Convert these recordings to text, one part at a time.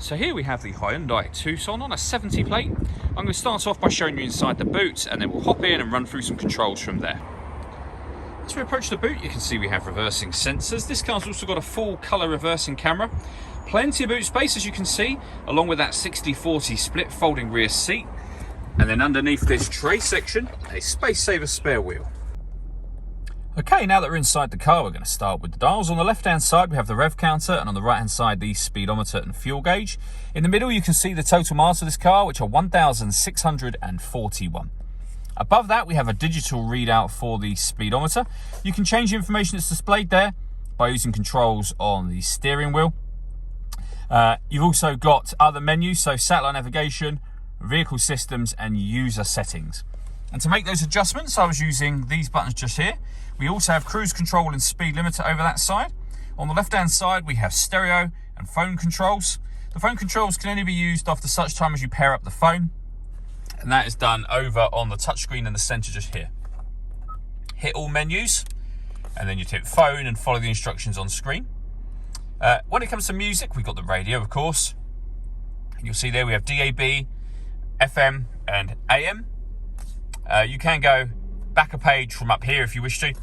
So here we have the Hyundai Tucson on a 70 plate. I'm going to start off by showing you inside the boot, and then we'll hop in and run through some controls from there. As we approach the boot, you can see we have reversing sensors. This car's also got a full colour reversing camera. Plenty of boot space, as you can see, along with that 60-40 split folding rear seat. And then underneath this tray section, a space saver spare wheel. Okay, now that we're inside the car, we're going to start with the dials. On the left-hand side, we have the rev counter, and on the right-hand side, the speedometer and fuel gauge. In the middle, you can see the total miles of this car, which are 1,641. Above that, we have a digital readout for the speedometer. You can change the information that's displayed there by using controls on the steering wheel. You've also got other menus, so satellite navigation, vehicle systems, and user settings. And to make those adjustments, I was using these buttons just here. We also have cruise control and speed limiter over that side. On the left-hand side, we have stereo and phone controls. The phone controls can only be used after such time as you pair up the phone. And that is done over on the touchscreen in the center just here. Hit all menus, and then you hit phone and follow the instructions on screen. When it comes to music, we've got the radio, of course. And you'll see there we have DAB, FM, and AM. You can go back a page from up here if you wish to.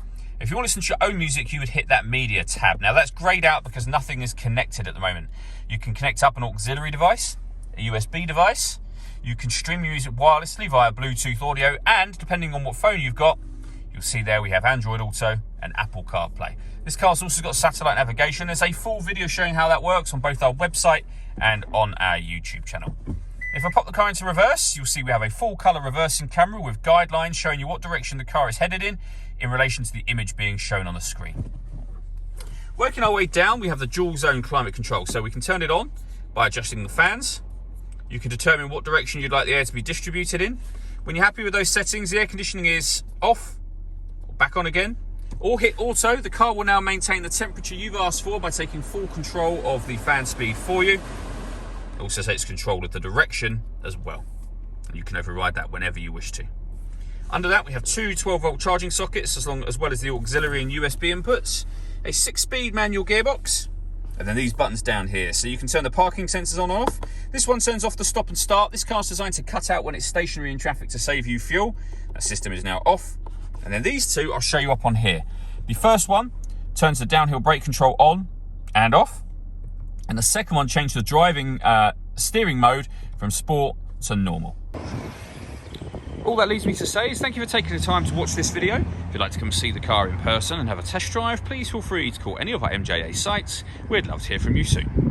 If you want to listen to your own music, you would hit that media tab. Now that's grayed out because nothing is connected at the moment. You can connect up an auxiliary device, a USB device. You can stream your music wirelessly via Bluetooth audio, and depending on what phone you've got, you'll see there we have Android Auto and Apple CarPlay. This car's also got satellite navigation. There's a full video showing how that works on both our website and on our YouTube channel. If I pop the car into reverse, you'll see we have a full colour reversing camera with guidelines showing you what direction the car is headed in relation to the image being shown on the screen. Working our way down, we have the dual zone climate control, so we can turn it on by adjusting the fans. You can determine what direction you'd like the air to be distributed in. When you're happy with those settings, the air conditioning is off, or back on again, or hit auto. The car will now maintain the temperature you've asked for by taking full control of the fan speed for you. It also takes control of the direction as well. And you can override that whenever you wish to. Under that, we have two 12-volt charging sockets, as well as the auxiliary and USB inputs, a 6-speed manual gearbox, and then these buttons down here. So you can turn the parking sensors on and off. This one turns off the stop and start. This car's designed to cut out when it's stationary in traffic to save you fuel. That system is now off. And then these two I'll show you up on here. The first one turns the downhill brake control on and off. And the second one changes the driving steering mode from sport to normal. All that leaves me to say is thank you for taking the time to watch this video. If you'd like to come see the car in person and have a test drive, please feel free to call any of our MJA sites. We'd love to hear from you soon.